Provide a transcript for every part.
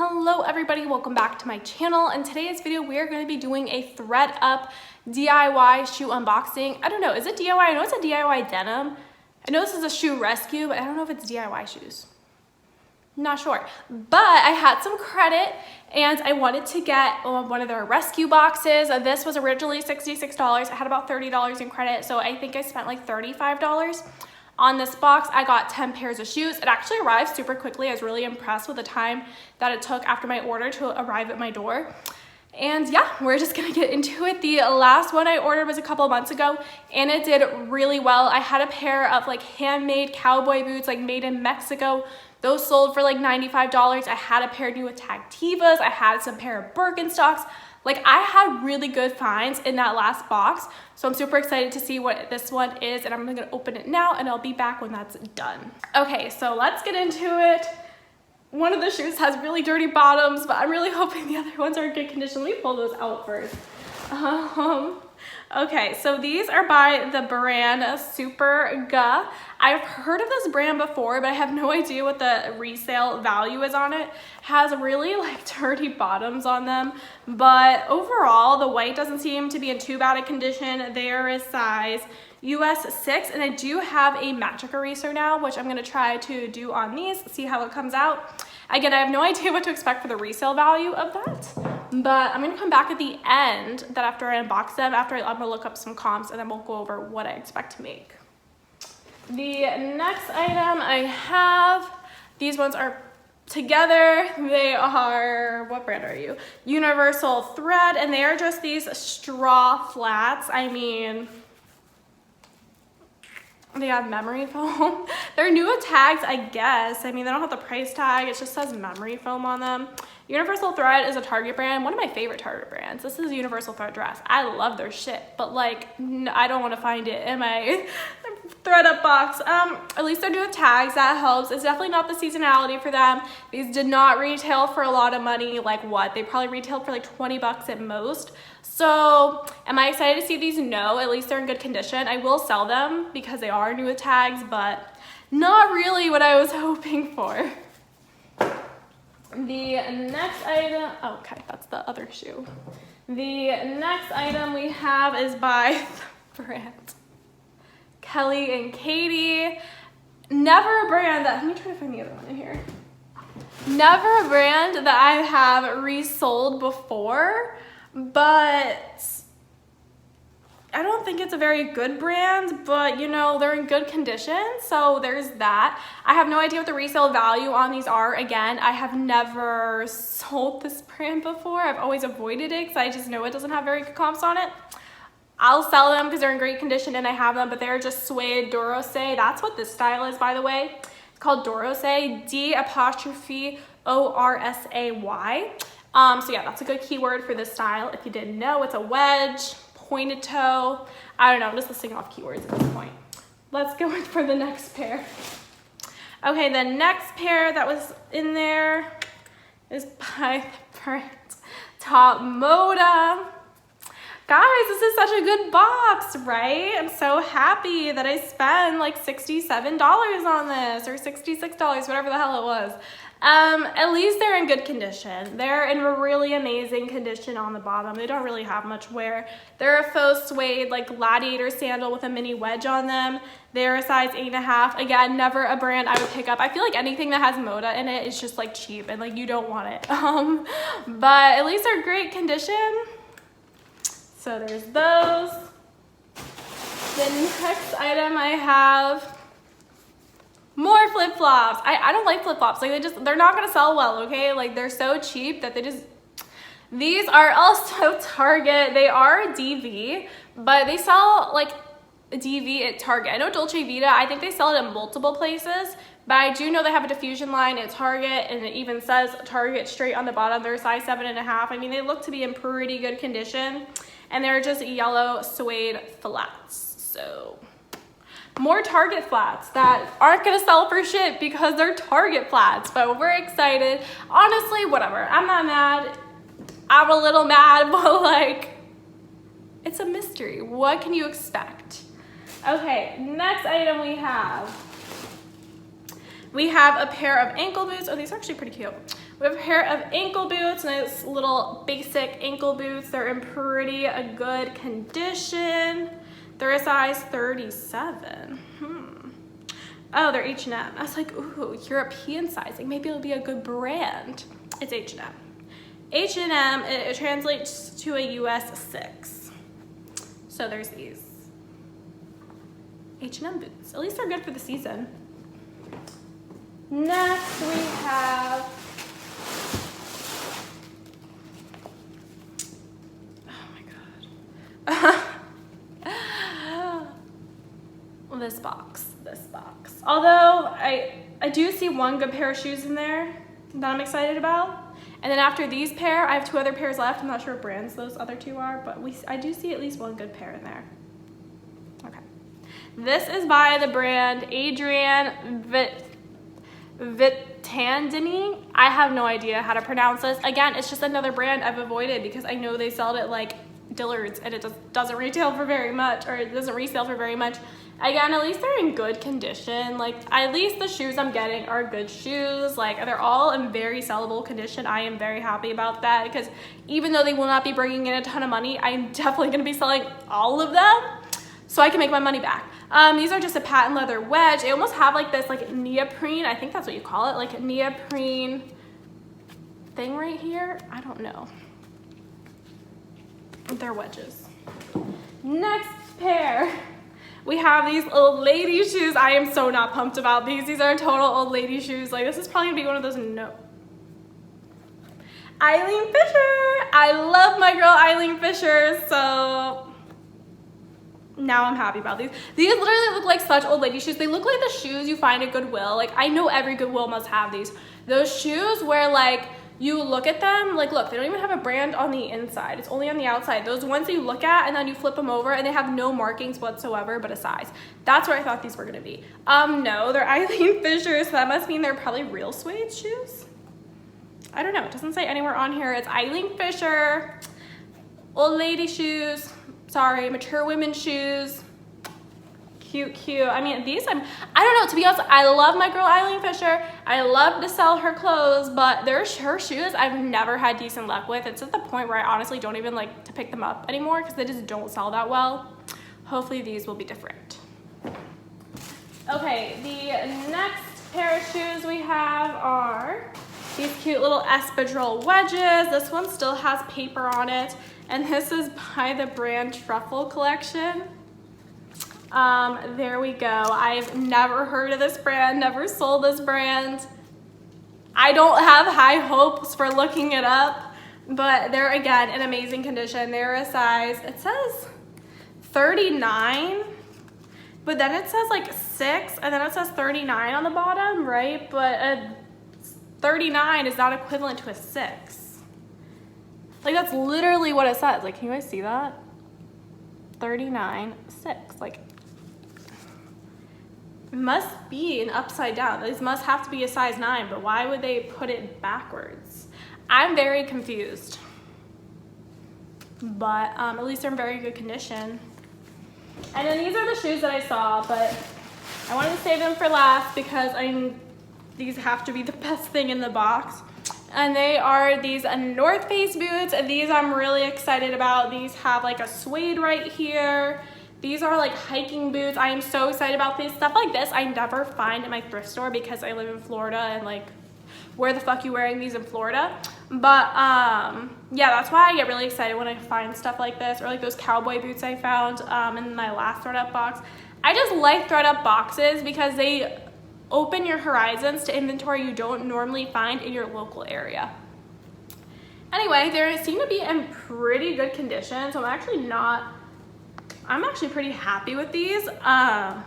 Hello everybody, welcome back to my channel. In today's video, we are going to be doing a ThredUp DIY shoe unboxing. I don't know, is it DIY? I know it's a DIY denim. I know this is a shoe rescue, but I don't know if it's DIY shoes. Not sure. But I had some credit and I wanted to get one of their rescue boxes. This was originally $66. I had about $30 in credit, so I think I spent like $35. On this box, I got 10 pairs of shoes. It actually arrived super quickly. I was really impressed with the time that it took after my order to arrive at my door. And yeah, we're just gonna get into it. The last one I ordered was a couple of months ago and it did really well. I had a pair of like handmade cowboy boots, like made in Mexico. Those sold for like $95. I had a pair new with Tactivas. I had some pair of Birkenstocks. Like I had really good finds in that last box. So I'm super excited to see what this one is and I'm gonna open it now and I'll be back when that's done. Okay, so let's get into it. One of the shoes has really dirty bottoms, but I'm really hoping the other ones are in good condition. Let me pull those out first. Okay, so these are by the brand Superga. I've heard of this brand before, but I have no idea what the resale value is on it. It has really like dirty bottoms on them, but overall the white doesn't seem to be in too bad a condition. There is size US 6, and I do have a magic eraser now, which I'm gonna try to do on these, see how it comes out. Again, I have no idea what to expect for the resale value of that, but I'm gonna come back at the end that after I unbox them, I'm gonna look up some comps and then we'll go over what I expect to make. The next item I have, these ones are together. They are, what brand are you? Universal Thread, and they are just these straw flats. I mean, they have memory foam. They're new with tags, I guess. I mean, they don't have the price tag. It just says memory foam on them. Universal Thread is a Target brand, one of my favorite Target brands. This is Universal Thread dress. I love their shit, but like, I don't want to find it in my ThredUp box. At least they're new with tags, that helps. It's definitely not the seasonality for them. These did not retail for a lot of money. Like what? They probably retailed for like 20 bucks at most. So am I excited to see these? No, at least they're in good condition. I will sell them because they are new with tags, but not really what I was hoping for. The next item, okay, that's the other shoe. The next item we have is by the brand Kelly and Katie. Never a brand that, let me try to find the other one in here. Never a brand that I have resold before, but I don't think it's a very good brand, but you know, they're in good condition, so there's that. I have no idea what the resale value on these are. Again, I have never sold this brand before. I've always avoided it because I just know it doesn't have very good comps on it. I'll sell them because they're in great condition and I have them, but they're just suede Dorose. That's what this style is, by the way. It's called Dorose, D''O''R''S''A'. So yeah, that's a good keyword for this style. If you didn't know, it's a wedge, pointed toe. I don't know, I'm just listing off keywords at this point. Let's go in for the next pair. Okay, the next pair that was in there is by the brand Top Moda. Guys, this is such a good box, right? I'm so happy that I spent like $67 on this, or $66, whatever the hell it was. At least they're in good condition. They're in a really amazing condition on the bottom. They don't really have much wear. They're a faux suede, like gladiator sandal with a mini wedge on them. They're a size 8.5. Again, never a brand I would pick up. I feel like anything that has Moda in it is just like cheap and like you don't want it. But at least they're great condition. So there's those. The next item I have, more flip-flops. I don't like flip-flops. Like they're not gonna sell well, okay? Like they're so cheap that these are also Target. They are DV, but they sell like DV at Target. I know Dolce Vita, I think they sell it in multiple places, but I do know they have a diffusion line at Target, and it even says Target straight on the bottom. They're size 7.5. I mean, they look to be in pretty good condition, and they're just yellow suede flats. So more Target flats that aren't gonna sell for shit because they're Target flats, but we're excited. Honestly, whatever, I'm not mad. I'm a little mad, but like, it's a mystery. What can you expect? Okay, next item we have a pair of ankle boots. Oh, these are actually pretty cute. We have a pair of ankle boots, nice little basic ankle boots. They're in pretty good condition. They're a size 37. Oh, they're H&M. I was like, ooh, European sizing. Maybe it'll be a good brand. It's H&M. H&M, it translates to a US 6. So there's these H&M boots. At least they're good for the season. Next we have, oh my God. This box. Although I do see one good pair of shoes in there that I'm excited about. And then after these pair, I have 2 other pairs left. I'm not sure what brands those other 2 are, but I do see at least one good pair in there. Okay. This is by the brand Adrian Vitandini. I have no idea how to pronounce this. Again, it's just another brand I've avoided because I know they sell it like Dillard's and it doesn't retail for very much, or it doesn't resell for very much. Again, at least they're in good condition. Like, at least the shoes I'm getting are good shoes. Like, they're all in very sellable condition. I am very happy about that because even though they will not be bringing in a ton of money, I'm definitely going to be selling all of them so I can make my money back. These are just a patent leather wedge. They almost have like this like neoprene, I think that's what you call it, like a neoprene thing right here. I don't know. They're wedges. Next pair. We have these old lady shoes. I am so not pumped about these. These are total old lady shoes. Like, this is probably gonna be one of those Eileen Fisher. I love my girl Eileen Fisher, so now I'm happy about these. These literally look like such old lady shoes. They look like the shoes you find at Goodwill. Like, I know every Goodwill must have these. Those shoes where like you look at them, like look, they don't even have a brand on the inside. It's only on the outside. Those ones that you look at and then you flip them over and they have no markings whatsoever but a size. That's where I thought these were gonna be. No, they're Eileen Fisher, so that must mean they're probably real suede shoes. I don't know, it doesn't say anywhere on here. It's Eileen Fisher, old lady shoes, sorry, mature women shoes. Cute. I mean, these, I don't know, to be honest, I love my girl Eileen Fisher. I love to sell her clothes, but her shoes I've never had decent luck with. It's at the point where I honestly don't even like to pick them up anymore because they just don't sell that well. Hopefully these will be different. Okay, the next pair of shoes we have are these cute little Espadrille Wedges. This one still has paper on it, and this is by the brand Truffle Collection. There we go. I've never heard of this brand, never sold this brand. I don't have high hopes for looking it up, but they're again in amazing condition. They're a size, it says 39, but then it says like 6, and then it says 39 on the bottom, right? But a 39 is not equivalent to a 6. Like, that's literally what it says. Like, can you guys see that? 39, 6, like, it must be an upside down. These must have to be a size 9, but why would they put it backwards? I'm very confused. But at least they're in very good condition. And then these are the shoes that I saw, but I wanted to save them for last because these have to be the best thing in the box. And they are these North Face boots. These I'm really excited about. These have like a suede right here. These are like hiking boots. I am so excited about these. Stuff like this I never find in my thrift store because I live in Florida and like, where the fuck you wearing these in Florida? But yeah, that's why I get really excited when I find stuff like this, or like those cowboy boots I found in my last ThredUp box. I just like ThredUp boxes because they open your horizons to inventory you don't normally find in your local area. Anyway, they seem to be in pretty good condition, so I'm actually pretty happy with these. Yeah,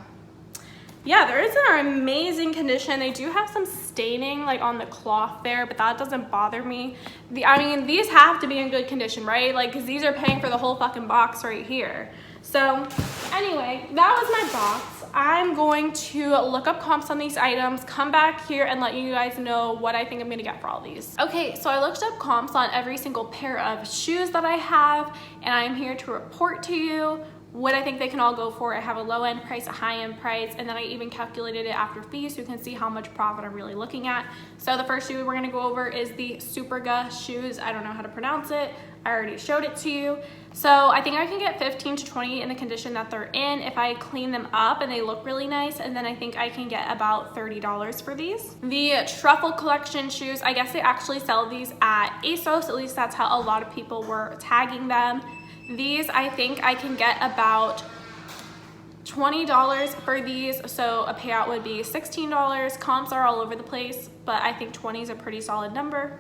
they're in amazing condition. They do have some staining like on the cloth there, but that doesn't bother me. I mean, these have to be in good condition, right? Like, because these are paying for the whole fucking box right here. So anyway, that was my box. I'm going to look up comps on these items, come back here and let you guys know what I think I'm gonna get for all these. Okay, so I looked up comps on every single pair of shoes that I have, and I'm here to report to you what I think they can all go for. I have a low end price, a high end price, and then I even calculated it after fees so you can see how much profit I'm really looking at. So the first shoe we're gonna go over is the Superga shoes. I don't know how to pronounce it. I already showed it to you. So I think I can get 15 to 20 in the condition that they're in if I clean them up and they look really nice, and then I think I can get about $30 for these. The Truffle Collection shoes, I guess they actually sell these at ASOS, at least that's how a lot of people were tagging them. These, I think I can get about $20 for these, so a payout would be $16. Comps are all over the place, but I think 20 is a pretty solid number.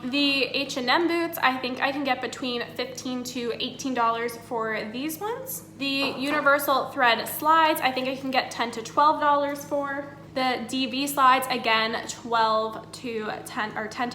The H&M boots, I think I can get between $15 to $18 for these ones. The Universal Thread slides, I think I can get $10 to $12 for. The DV slides, again, $10 to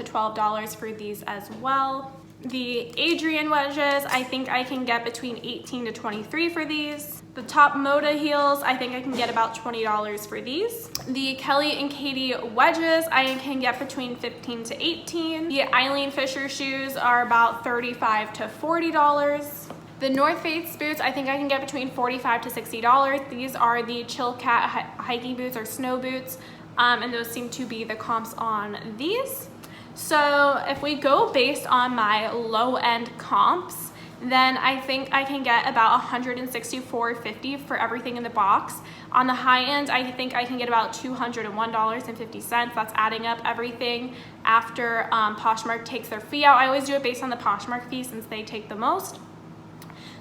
$12 for these as well. The Espadrille Wedges, I think I can get between $18 to $23 for these. The Top Moda heels, I think I can get about $20 for these. The Kelly and Katie wedges, I can get between $15 to $18. The Eileen Fisher shoes are about $35 to $40. The North Face boots, I think I can get between $45 to $60. These are the Chill Cat hiking boots or snow boots, and those seem to be the comps on these. So if we go based on my low-end comps, then I think I can get about $164.50 for everything in the box. On the high end, I think I can get about $201.50. That's adding up everything after Poshmark takes their fee out. I always do it based on the Poshmark fee since they take the most.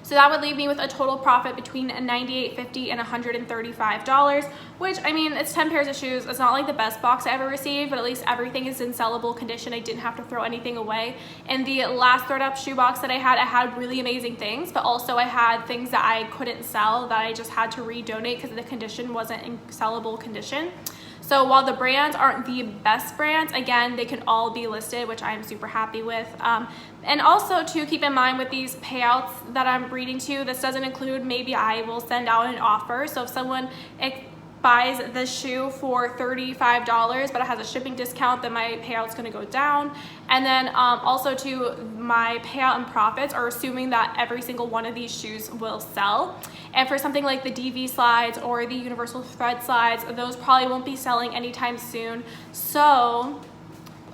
So that would leave me with a total profit between $98.50 and $135, which, I mean, it's 10 pairs of shoes. It's not like the best box I ever received, but at least everything is in sellable condition. I didn't have to throw anything away. And the last ThredUp shoe box that I had really amazing things, but also I had things that I couldn't sell that I just had to redonate because the condition wasn't in sellable condition. So while the brands aren't the best brands, again, they can all be listed, which I'm super happy with. And also to keep in mind with these payouts that I'm reading to, this doesn't include maybe I will send out an offer. So if someone buys the shoe for $35 but it has a shipping discount, then my payout's gonna go down. And then also to my payout and profits are assuming that every single one of these shoes will sell. And for something like the DV slides or the Universal Thread slides, those probably won't be selling anytime soon. So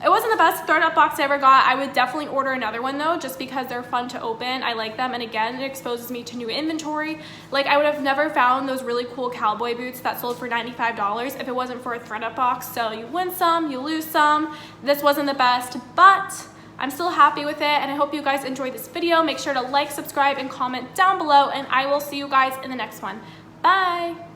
it wasn't the best ThredUp box I ever got. I would definitely order another one though, just because they're fun to open. I like them, and again, it exposes me to new inventory. Like, I would have never found those really cool cowboy boots that sold for $95 if it wasn't for a ThredUp box. So you win some, you lose some. This wasn't the best, but I'm still happy with it, and I hope you guys enjoyed this video. Make sure to like, subscribe, and comment down below, and I will see you guys in the next one. Bye!